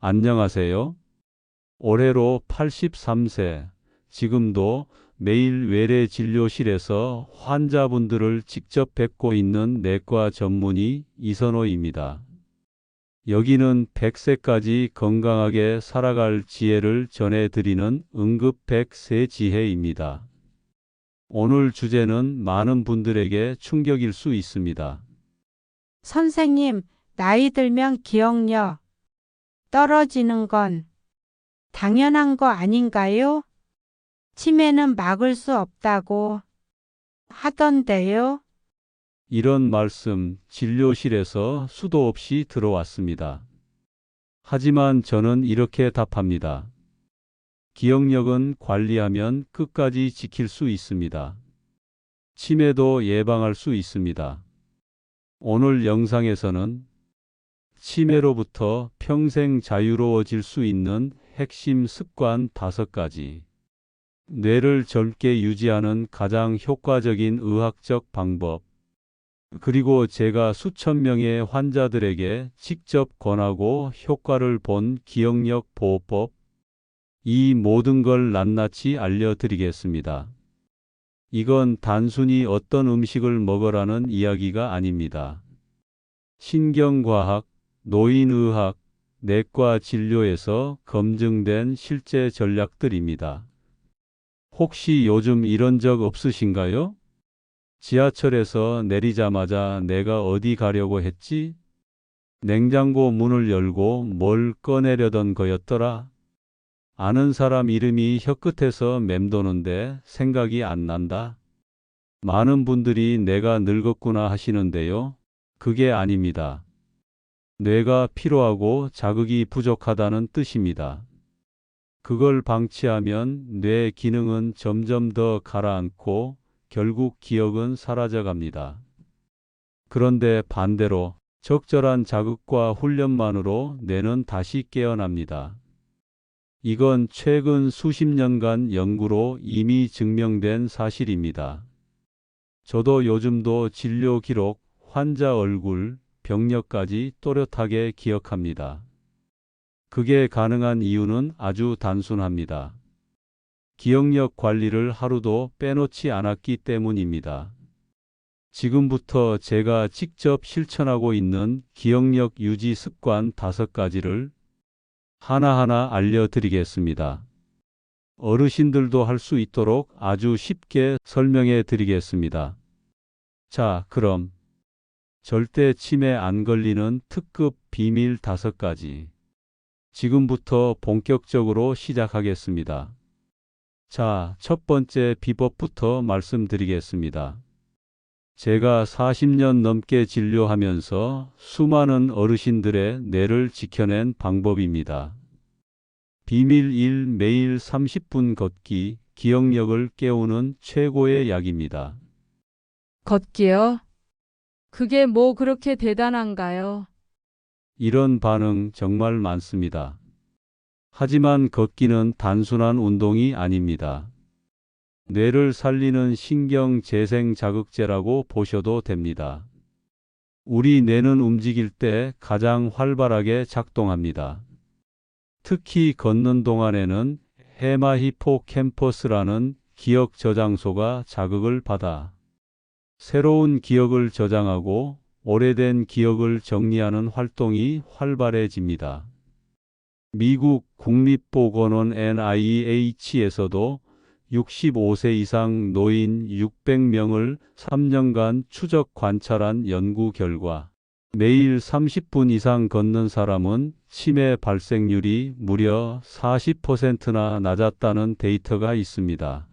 안녕하세요. 올해로 83세, 지금도 매일 외래 진료실에서 환자분들을 직접 뵙고 있는 내과 전문의 이선호입니다. 여기는 100세까지 건강하게 살아갈 지혜를 전해드리는 응급 100세 지혜입니다. 오늘 주제는 많은 분들에게 충격일 수 있습니다. 선생님, 나이 들면 기억력 떨어지는 건 당연한 거 아닌가요? 치매는 막을 수 없다고 하던데요. 이런 말씀 진료실에서 수도 없이 들어왔습니다. 하지만 저는 이렇게 답합니다. 기억력은 관리하면 끝까지 지킬 수 있습니다. 치매도 예방할 수 있습니다. 오늘 영상에서는 치매로부터 평생 자유로워질 수 있는 핵심 습관 5가지, 뇌를 젊게 유지하는 가장 효과적인 의학적 방법, 그리고 제가 수천 명의 환자들에게 직접 권하고 효과를 본 기억력 보호법, 이 모든 걸 낱낱이 알려드리겠습니다. 이건 단순히 어떤 음식을 먹으라는 이야기가 아닙니다. 신경과학, 노인의학, 내과 진료에서 검증된 실제 전략들입니다. 혹시 요즘 이런 적 없으신가요? 지하철에서 내리자마자 내가 어디 가려고 했지? 냉장고 문을 열고 뭘 꺼내려던 거였더라? 아는 사람 이름이 혀끝에서 맴도는데 생각이 안 난다. 많은 분들이 내가 늙었구나 하시는데요. 그게 아닙니다. 뇌가 피로하고 자극이 부족하다는 뜻입니다. 그걸 방치하면 뇌 기능은 점점 더 가라앉고 결국 기억은 사라져 갑니다. 그런데 반대로 적절한 자극과 훈련만으로 뇌는 다시 깨어납니다. 이건 최근 수십 년간 연구로 이미 증명된 사실입니다. 저도 요즘도 진료 기록, 환자 얼굴, 병력까지 또렷하게 기억합니다. 그게 가능한 이유는 아주 단순합니다. 기억력 관리를 하루도 빼놓지 않았기 때문입니다. 지금부터 제가 직접 실천하고 있는 기억력 유지 습관 5가지를 하나하나 알려드리겠습니다. 어르신들도 할 수 있도록 아주 쉽게 설명해 드리겠습니다. 자, 그럼 절대 치매 안 걸리는 특급 비밀 5가지. 지금부터 본격적으로 시작하겠습니다. 자, 첫 번째 비법부터 말씀드리겠습니다. 제가 40년 넘게 진료하면서 수많은 어르신들의 뇌를 지켜낸 방법입니다. 비밀 1. 매일 30분 걷기, 기억력을 깨우는 최고의 약입니다. 걷기요? 그게 뭐 그렇게 대단한가요? 이런 반응 정말 많습니다. 하지만 걷기는 단순한 운동이 아닙니다. 뇌를 살리는 신경 재생 자극제라고 보셔도 됩니다. 우리 뇌는 움직일 때 가장 활발하게 작동합니다. 특히 걷는 동안에는 해마 히포캠퍼스라는 기억 저장소가 자극을 받아 새로운 기억을 저장하고 오래된 기억을 정리하는 활동이 활발해집니다. 미국 국립보건원 NIH에서도 65세 이상 노인 600명을 3년간 추적 관찰한 연구 결과 매일 30분 이상 걷는 사람은 치매 발생률이 무려 40%나 낮았다는 데이터가 있습니다.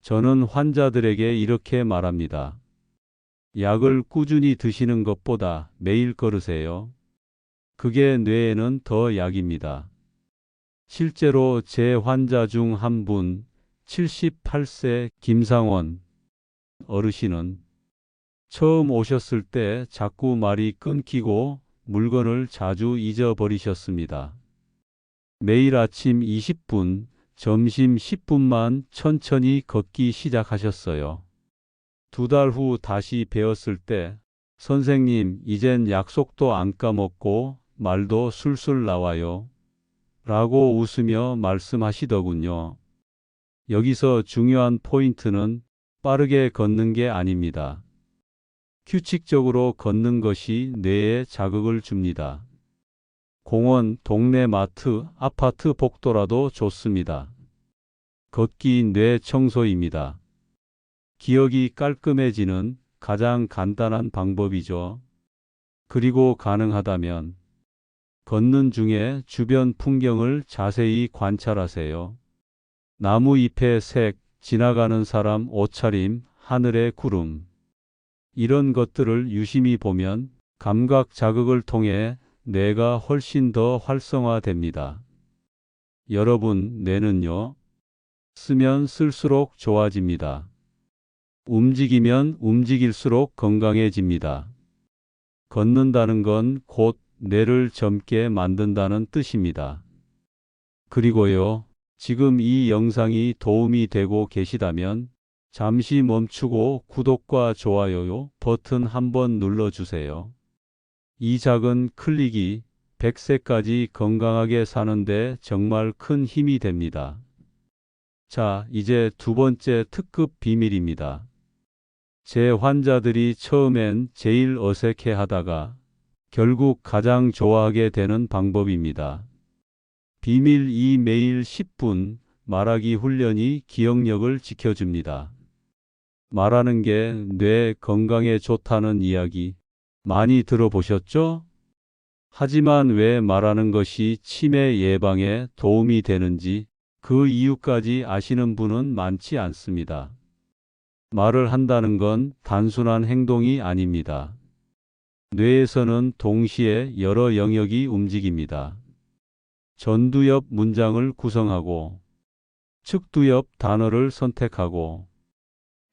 저는 환자들에게 이렇게 말합니다. 약을 꾸준히 드시는 것보다 매일 걸으세요. 그게 뇌에는 더 약입니다. 실제로 제 환자 중 한 분, 78세 김상원 어르신은 처음 오셨을 때 자꾸 말이 끊기고 물건을 자주 잊어버리셨습니다. 매일 아침 20분, 점심 10분만 천천히 걷기 시작하셨어요. 2달 후 다시 배웠을 때 선생님, 이젠 약속도 안 까먹고 말도 술술 나와요. 라고 웃으며 말씀하시더군요. 여기서 중요한 포인트는 빠르게 걷는 게 아닙니다. 규칙적으로 걷는 것이 뇌에 자극을 줍니다. 공원, 동네 마트, 아파트 복도라도 좋습니다. 걷기 뇌 청소입니다. 기억이 깔끔해지는 가장 간단한 방법이죠. 그리고 가능하다면 걷는 중에 주변 풍경을 자세히 관찰하세요. 나무 잎의 색, 지나가는 사람 옷차림, 하늘의 구름. 이런 것들을 유심히 보면 감각 자극을 통해 뇌가 훨씬 더 활성화됩니다. 여러분, 뇌는요, 쓰면 쓸수록 좋아집니다. 움직이면 움직일수록 건강해집니다. 걷는다는 건 곧 뇌를 젊게 만든다는 뜻입니다. 그리고요, 지금 이 영상이 도움이 되고 계시다면 잠시 멈추고 구독과 좋아요 버튼 한번 눌러주세요. 이 작은 클릭이 100세까지 건강하게 사는데 정말 큰 힘이 됩니다. 자, 이제 두 번째 특급 비밀입니다. 제 환자들이 처음엔 제일 어색해 하다가 결국 가장 좋아하게 되는 방법입니다. 비밀 2. 매일 10분 말하기 훈련이 기억력을 지켜줍니다. 말하는 게 뇌 건강에 좋다는 이야기 많이 들어보셨죠? 하지만 왜 말하는 것이 치매 예방에 도움이 되는지 그 이유까지 아시는 분은 많지 않습니다. 말을 한다는 건 단순한 행동이 아닙니다. 뇌에서는 동시에 여러 영역이 움직입니다. 전두엽 문장을 구성하고, 측두엽 단어를 선택하고,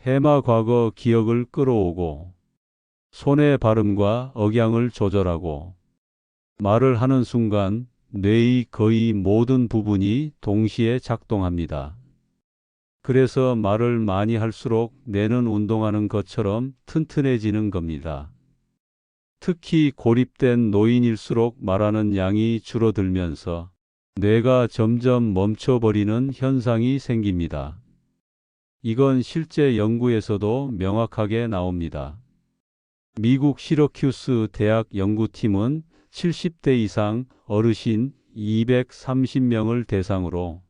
해마 과거 기억을 끌어오고, 손의 발음과 억양을 조절하고, 말을 하는 순간 뇌의 거의 모든 부분이 동시에 작동합니다. 그래서 말을 많이 할수록 뇌는 운동하는 것처럼 튼튼해지는 겁니다. 특히 고립된 노인일수록 말하는 양이 줄어들면서 뇌가 점점 멈춰버리는 현상이 생깁니다. 이건 실제 연구에서도 명확하게 나옵니다. 미국 시러큐스 대학 연구팀은 70대 이상 어르신 230명을 대상으로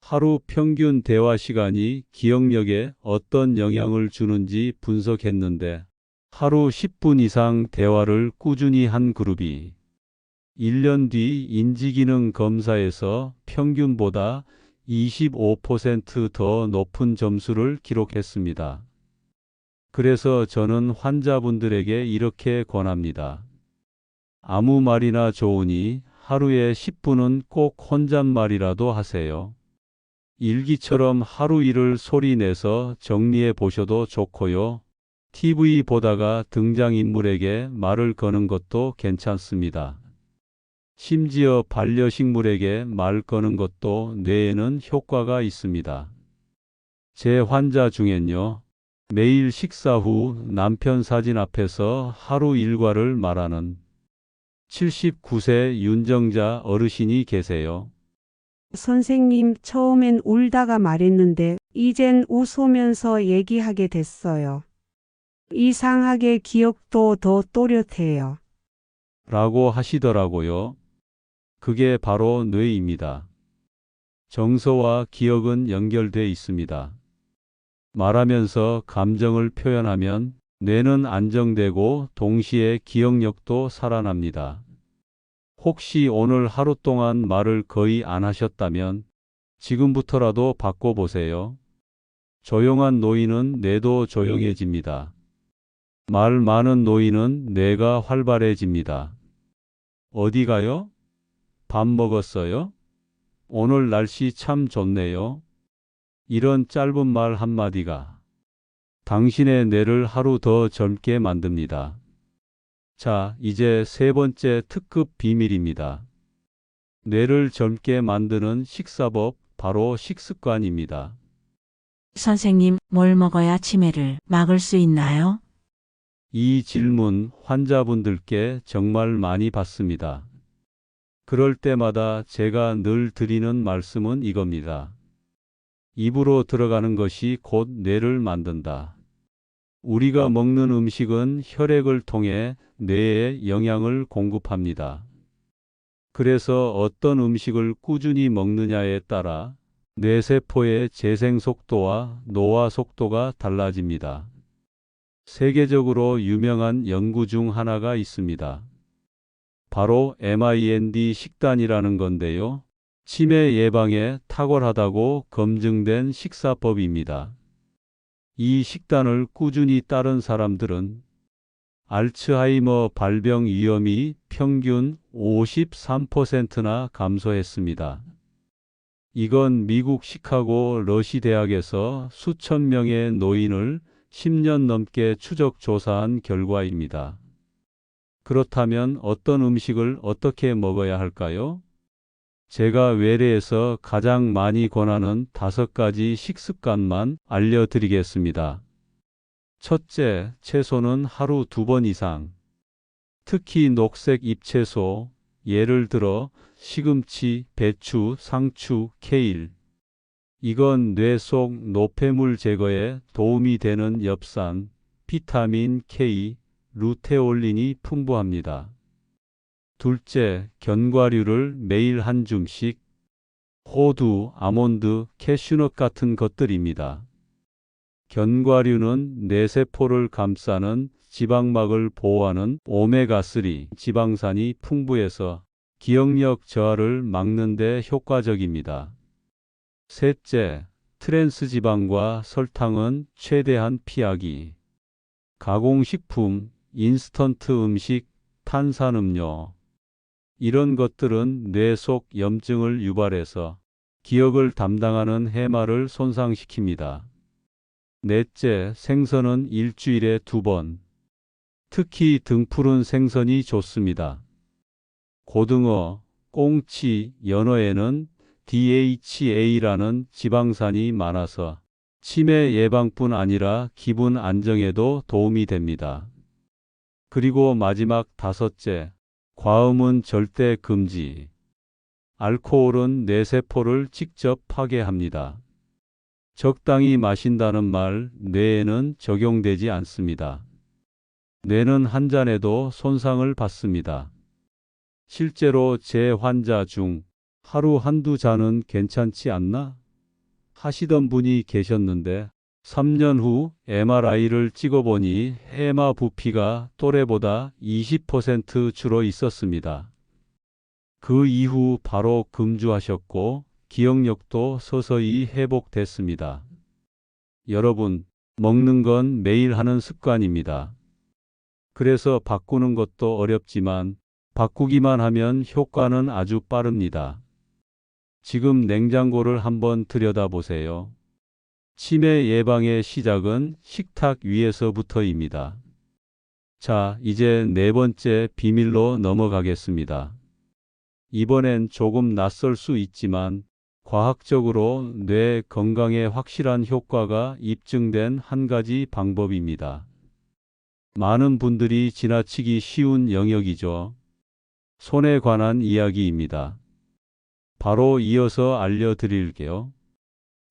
하루 평균 대화 시간이 기억력에 어떤 영향을 주는지 분석했는데 하루 10분 이상 대화를 꾸준히 한 그룹이 1년 뒤 인지기능 검사에서 평균보다 25% 더 높은 점수를 기록했습니다. 그래서 저는 환자분들에게 이렇게 권합니다. 아무 말이나 좋으니 하루에 10분은 꼭 혼잣말이라도 하세요. 일기처럼 하루 일을 소리 내서 정리해 보셔도 좋고요. TV 보다가 등장인물에게 말을 거는 것도 괜찮습니다. 심지어 반려식물에게 말 거는 것도 뇌에는 효과가 있습니다. 제 환자 중엔요, 매일 식사 후 남편 사진 앞에서 하루 일과를 말하는 79세 윤정자 어르신이 계세요. 선생님, 처음엔 울다가 말했는데 이젠 웃으면서 얘기하게 됐어요. 이상하게 기억도 더 또렷해요. 라고 하시더라고요. 그게 바로 뇌입니다. 정서와 기억은 연결돼 있습니다. 말하면서 감정을 표현하면 뇌는 안정되고 동시에 기억력도 살아납니다. 혹시 오늘 하루 동안 말을 거의 안 하셨다면 지금부터라도 바꿔보세요. 조용한 노인은 뇌도 조용해집니다. 말 많은 노인은 뇌가 활발해집니다. 어디 가요? 밥 먹었어요? 오늘 날씨 참 좋네요. 이런 짧은 말 한마디가 당신의 뇌를 하루 더 젊게 만듭니다. 자, 이제 세 번째 특급 비밀입니다. 뇌를 젊게 만드는 식사법, 바로 식습관입니다. 선생님, 뭘 먹어야 치매를 막을 수 있나요? 이 질문 환자분들께 정말 많이 받습니다. 그럴 때마다 제가 늘 드리는 말씀은 이겁니다. 입으로 들어가는 것이 곧 뇌를 만든다. 우리가 먹는 음식은 혈액을 통해 뇌에 영양을 공급합니다. 그래서 어떤 음식을 꾸준히 먹느냐에 따라 뇌세포의 재생 속도와 노화 속도가 달라집니다. 세계적으로 유명한 연구 중 하나가 있습니다. 바로 MIND 식단이라는 건데요. 치매 예방에 탁월하다고 검증된 식사법입니다. 이 식단을 꾸준히 따른 사람들은 알츠하이머 발병 위험이 평균 53%나 감소했습니다. 이건 미국 시카고 러시 대학에서 수천 명의 노인을 10년 넘게 추적 조사한 결과입니다. 그렇다면 어떤 음식을 어떻게 먹어야 할까요? 제가 외래에서 가장 많이 권하는 5가지 식습관만 알려드리겠습니다. 첫째, 채소는 하루 2번 이상. 특히 녹색 잎채소, 예를 들어 시금치, 배추, 상추, 케일. 이건 뇌 속 노폐물 제거에 도움이 되는 엽산, 비타민 K, 루테올린이 풍부합니다. 둘째, 견과류를 매일 한 줌씩. 호두, 아몬드, 캐슈넛 같은 것들입니다. 견과류는 뇌세포를 감싸는 지방막을 보호하는 오메가3 지방산이 풍부해서 기억력 저하를 막는 데 효과적입니다. 셋째, 트랜스 지방과 설탕은 최대한 피하기. 가공식품, 인스턴트 음식, 탄산음료. 이런 것들은 뇌 속 염증을 유발해서 기억을 담당하는 해마를 손상시킵니다. 넷째, 생선은 일주일에 2번. 특히 등푸른 생선이 좋습니다. 고등어, 꽁치, 연어에는 DHA라는 지방산이 많아서 치매 예방뿐 아니라 기분 안정에도 도움이 됩니다. 그리고 마지막 5째, 과음은 절대 금지. 알코올은 뇌세포를 직접 파괴합니다. 적당히 마신다는 말 뇌에는 적용되지 않습니다. 뇌는 한 잔에도 손상을 받습니다. 실제로 제 환자 중 하루 한두 잔은 괜찮지 않나? 하시던 분이 계셨는데 3년 후 MRI를 찍어보니 해마 부피가 또래보다 20% 줄어 있었습니다. 그 이후 바로 금주하셨고 기억력도 서서히 회복됐습니다. 여러분, 먹는 건 매일 하는 습관입니다. 그래서 바꾸는 것도 어렵지만 바꾸기만 하면 효과는 아주 빠릅니다. 지금 냉장고를 한번 들여다보세요. 치매 예방의 시작은 식탁 위에서부터입니다. 자, 이제 4번째 비밀로 넘어가겠습니다. 이번엔 조금 낯설 수 있지만 과학적으로 뇌 건강에 확실한 효과가 입증된 한 가지 방법입니다. 많은 분들이 지나치기 쉬운 영역이죠. 손에 관한 이야기입니다. 바로 이어서 알려드릴게요.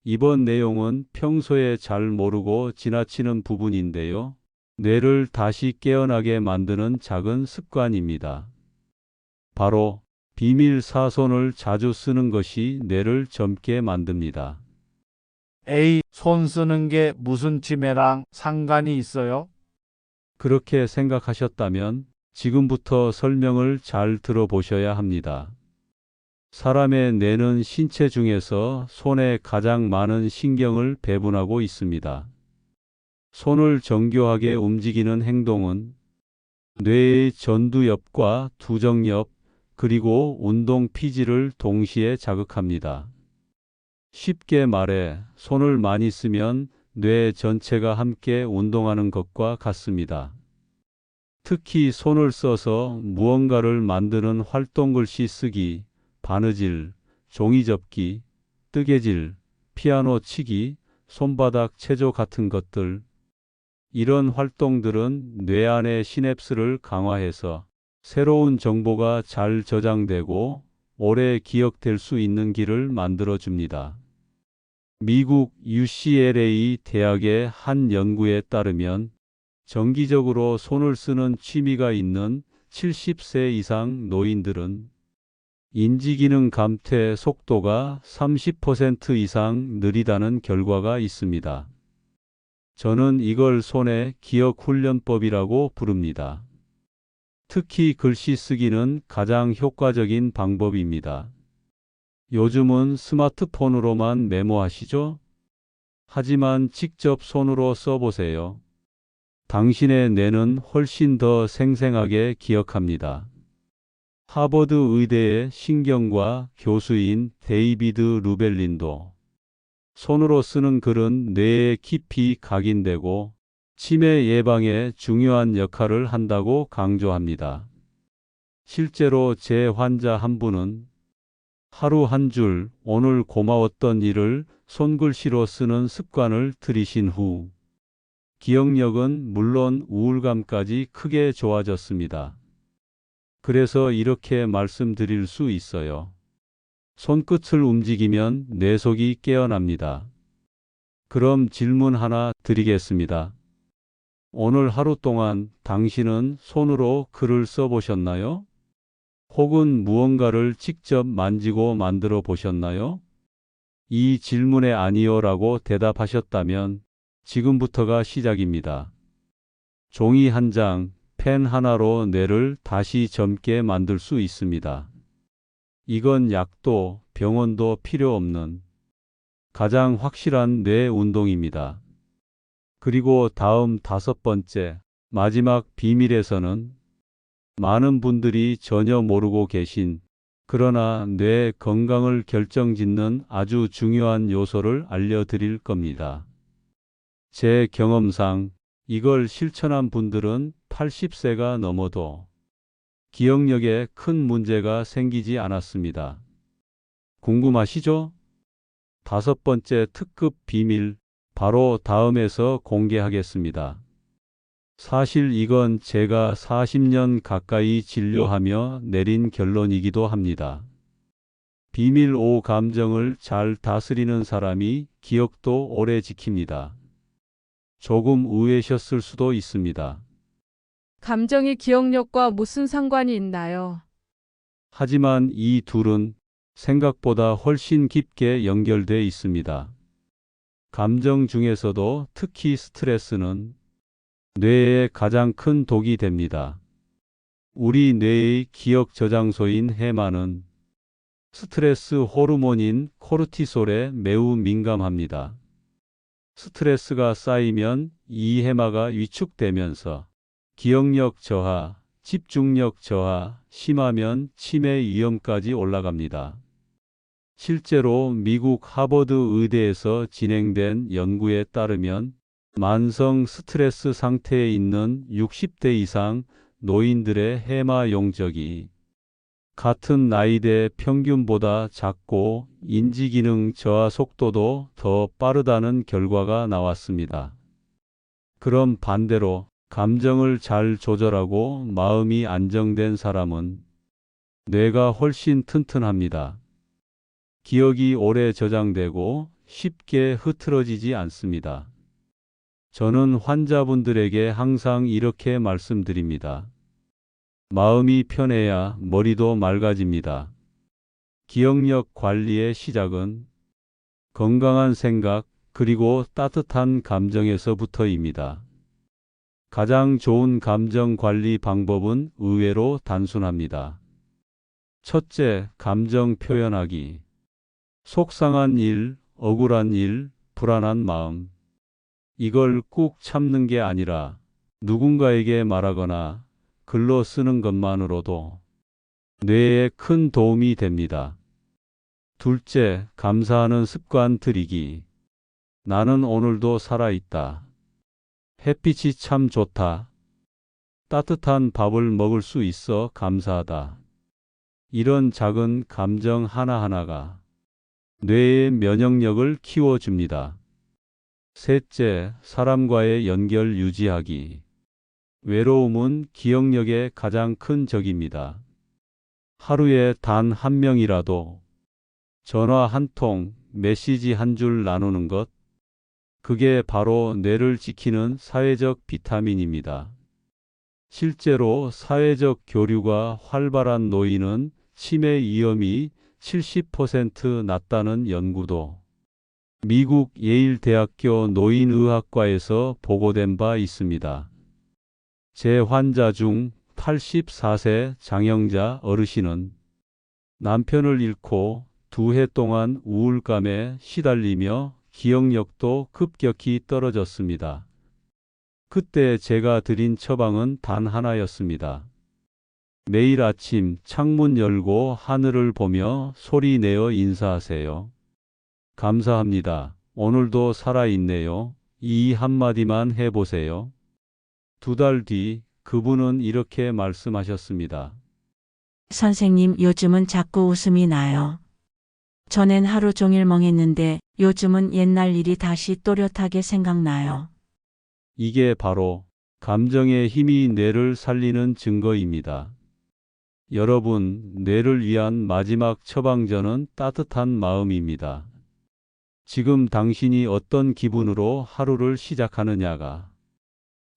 이번 내용은 평소에 잘 모르고 지나치는 부분인데요. 뇌를 다시 깨어나게 만드는 작은 습관입니다. 바로 비밀 사손을 자주 쓰는 것이 뇌를 젊게 만듭니다. 에이, 손 쓰는 게 무슨 치매랑 상관이 있어요? 그렇게 생각하셨다면 지금부터 설명을 잘 들어보셔야 합니다. 사람의 뇌는 신체 중에서 손에 가장 많은 신경을 배분하고 있습니다. 손을 정교하게 움직이는 행동은 뇌의 전두엽과 두정엽, 그리고 운동 피지를 동시에 자극합니다. 쉽게 말해 손을 많이 쓰면 뇌 전체가 함께 운동하는 것과 같습니다. 특히 손을 써서 무언가를 만드는 활동글씨 쓰기, 바느질, 종이 접기, 뜨개질, 피아노 치기, 손바닥 체조 같은 것들. 이런 활동들은 뇌 안의 시냅스를 강화해서 새로운 정보가 잘 저장되고 오래 기억될 수 있는 길을 만들어 줍니다. 미국 UCLA 대학의 한 연구에 따르면 정기적으로 손을 쓰는 취미가 있는 70세 이상 노인들은 인지기능 감퇴 속도가 30% 이상 느리다는 결과가 있습니다. 저는 이걸 손의 기억 훈련법이라고 부릅니다. 특히 글씨 쓰기는 가장 효과적인 방법입니다. 요즘은 스마트폰으로만 메모하시죠? 하지만 직접 손으로 써보세요. 당신의 뇌는 훨씬 더 생생하게 기억합니다. 하버드 의대의 신경과 교수인 데이비드 루벨린도 손으로 쓰는 글은 뇌에 깊이 각인되고 치매 예방에 중요한 역할을 한다고 강조합니다. 실제로 제 환자 한 분은 하루 한 줄 오늘 고마웠던 일을 손글씨로 쓰는 습관을 들이신 후 기억력은 물론 우울감까지 크게 좋아졌습니다. 그래서 이렇게 말씀드릴 수 있어요. 손끝을 움직이면 뇌 속이 깨어납니다. 그럼 질문 하나 드리겠습니다. 오늘 하루 동안 당신은 손으로 글을 써보셨나요? 혹은 무언가를 직접 만지고 만들어 보셨나요? 이 질문에 아니요라고 대답하셨다면 지금부터가 시작입니다. 종이 한 장, 펜 하나로 뇌를 다시 젊게 만들 수 있습니다. 이건 약도 병원도 필요 없는 가장 확실한 뇌 운동입니다. 그리고 다음 5번째, 마지막 비밀에서는 많은 분들이 전혀 모르고 계신 그러나 뇌 건강을 결정짓는 아주 중요한 요소를 알려드릴 겁니다. 제 경험상 이걸 실천한 분들은 80세가 넘어도 기억력에 큰 문제가 생기지 않았습니다. 궁금하시죠? 5번째 특급 비밀, 바로 다음에서 공개하겠습니다. 사실 이건 제가 40년 가까이 진료하며 내린 결론이기도 합니다. 비밀 5. 감정을 잘 다스리는 사람이 기억도 오래 지킵니다. 조금 의외셨을 수도 있습니다. 감정이 기억력과 무슨 상관이 있나요? 하지만 이 둘은 생각보다 훨씬 깊게 연결돼 있습니다. 감정 중에서도 특히 스트레스는 뇌에 가장 큰 독이 됩니다. 우리 뇌의 기억 저장소인 해마는 스트레스 호르몬인 코르티솔에 매우 민감합니다. 스트레스가 쌓이면 이 해마가 위축되면서 기억력 저하, 집중력 저하, 심하면 치매 위험까지 올라갑니다. 실제로 미국 하버드 의대에서 진행된 연구에 따르면 만성 스트레스 상태에 있는 60대 이상 노인들의 해마 용적이 같은 나이대 평균보다 작고 인지기능 저하 속도도 더 빠르다는 결과가 나왔습니다. 그럼 반대로 감정을 잘 조절하고 마음이 안정된 사람은 뇌가 훨씬 튼튼합니다. 기억이 오래 저장되고 쉽게 흐트러지지 않습니다. 저는 환자분들에게 항상 이렇게 말씀드립니다. 마음이 편해야 머리도 맑아집니다. 기억력 관리의 시작은 건강한 생각 그리고 따뜻한 감정에서부터입니다. 가장 좋은 감정 관리 방법은 의외로 단순합니다. 첫째, 감정 표현하기. 속상한 일, 억울한 일, 불안한 마음. 이걸 꾹 참는 게 아니라 누군가에게 말하거나 글로 쓰는 것만으로도 뇌에 큰 도움이 됩니다. 둘째, 감사하는 습관 들이기. 나는 오늘도 살아있다. 햇빛이 참 좋다. 따뜻한 밥을 먹을 수 있어 감사하다. 이런 작은 감정 하나하나가 뇌의 면역력을 키워줍니다. 셋째, 사람과의 연결 유지하기. 외로움은 기억력의 가장 큰 적입니다. 하루에 단 한 명이라도 전화 한 통, 메시지 한 줄 나누는 것, 그게 바로 뇌를 지키는 사회적 비타민입니다. 실제로 사회적 교류가 활발한 노인은 치매 위험이 70% 낮다는 연구도 미국 예일대학교 노인의학과에서 보고된 바 있습니다. 제 환자 중 84세 장영자 어르신은 남편을 잃고 2해 동안 우울감에 시달리며 기억력도 급격히 떨어졌습니다. 그때 제가 드린 처방은 단 하나였습니다. 매일 아침 창문 열고 하늘을 보며 소리 내어 인사하세요. 감사합니다. 오늘도 살아있네요. 이 한마디만 해보세요. 2달 뒤 그분은 이렇게 말씀하셨습니다. 선생님, 요즘은 자꾸 웃음이 나요. 전엔 하루 종일 멍했는데 요즘은 옛날 일이 다시 또렷하게 생각나요. 이게 바로 감정의 힘이 뇌를 살리는 증거입니다. 여러분, 뇌를 위한 마지막 처방전은 따뜻한 마음입니다. 지금 당신이 어떤 기분으로 하루를 시작하느냐가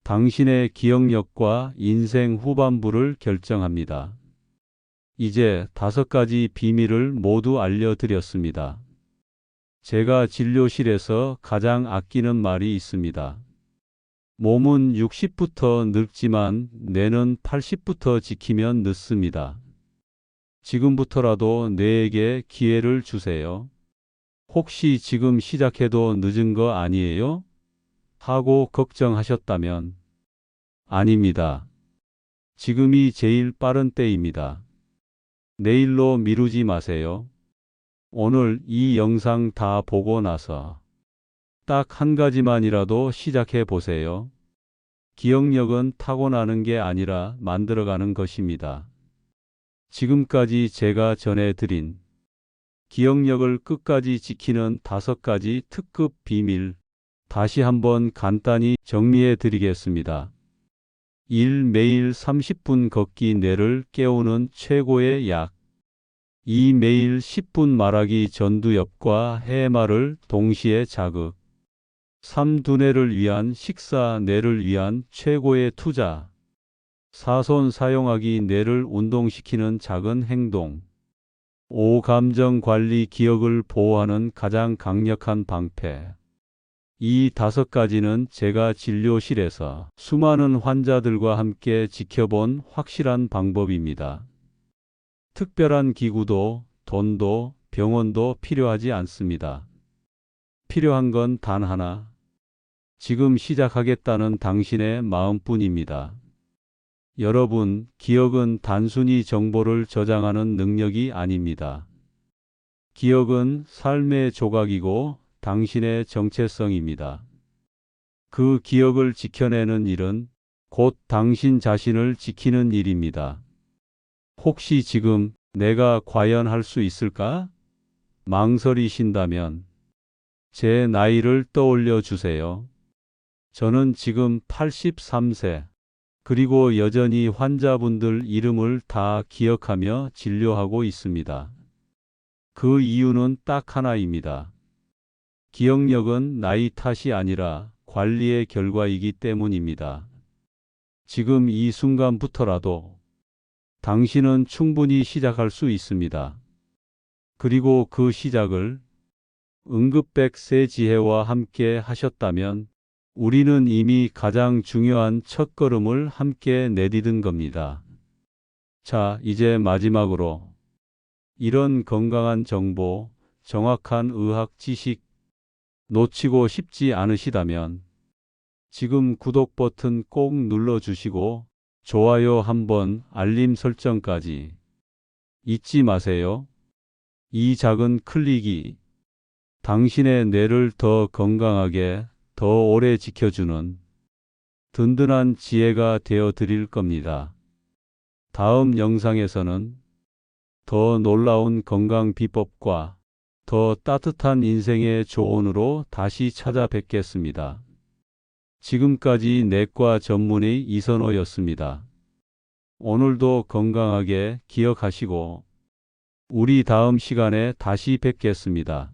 당신의 기억력과 인생 후반부를 결정합니다. 이제 5가지 비밀을 모두 알려드렸습니다. 제가 진료실에서 가장 아끼는 말이 있습니다. 몸은 60부터 늙지만 뇌는 80부터 지키면 늦습니다. 지금부터라도 뇌에게 기회를 주세요. 혹시 지금 시작해도 늦은 거 아니에요? 하고 걱정하셨다면 아닙니다. 지금이 제일 빠른 때입니다. 내일로 미루지 마세요. 오늘 이 영상 다 보고 나서 딱 한 가지만이라도 시작해 보세요. 기억력은 타고나는 게 아니라 만들어가는 것입니다. 지금까지 제가 전해드린 기억력을 끝까지 지키는 5가지 특급 비밀, 다시 한번 간단히 정리해 드리겠습니다. 1. 매일 30분 걷기, 뇌를 깨우는 최고의 약. 2. 매일 10분 말하기, 전두엽과 해마를 동시에 자극. 3. 두뇌를 위한 식사, 뇌를 위한 최고의 투자. 4. 손 사용하기, 뇌를 운동시키는 작은 행동. 5. 감정 관리, 기억을 보호하는 가장 강력한 방패. 이 5가지는 제가 진료실에서 수많은 환자들과 함께 지켜본 확실한 방법입니다. 특별한 기구도, 돈도, 병원도 필요하지 않습니다. 필요한 건 단 하나, 지금 시작하겠다는 당신의 마음뿐입니다. 여러분, 기억은 단순히 정보를 저장하는 능력이 아닙니다. 기억은 삶의 조각이고 당신의 정체성입니다. 그 기억을 지켜내는 일은 곧 당신 자신을 지키는 일입니다. 혹시 지금 내가 과연 할 수 있을까? 망설이신다면 제 나이를 떠올려 주세요. 저는 지금 83세, 그리고 여전히 환자분들 이름을 다 기억하며 진료하고 있습니다. 그 이유는 딱 하나입니다. 기억력은 나이 탓이 아니라 관리의 결과이기 때문입니다. 지금 이 순간부터라도 당신은 충분히 시작할 수 있습니다. 그리고 그 시작을 응급백세 지혜와 함께 하셨다면 우리는 이미 가장 중요한 첫걸음을 함께 내디딘 겁니다. 자, 이제 마지막으로 이런 건강한 정보, 정확한 의학 지식 놓치고 싶지 않으시다면 지금 구독 버튼 꼭 눌러주시고 좋아요 한번, 알림 설정까지 잊지 마세요. 이 작은 클릭이 당신의 뇌를 더 건강하게, 더 오래 지켜주는 든든한 지혜가 되어 드릴 겁니다. 다음 영상에서는 더 놀라운 건강 비법과 더 따뜻한 인생의 조언으로 다시 찾아뵙겠습니다. 지금까지 내과 전문의 이선호였습니다. 오늘도 건강하게 기억하시고 우리 다음 시간에 다시 뵙겠습니다.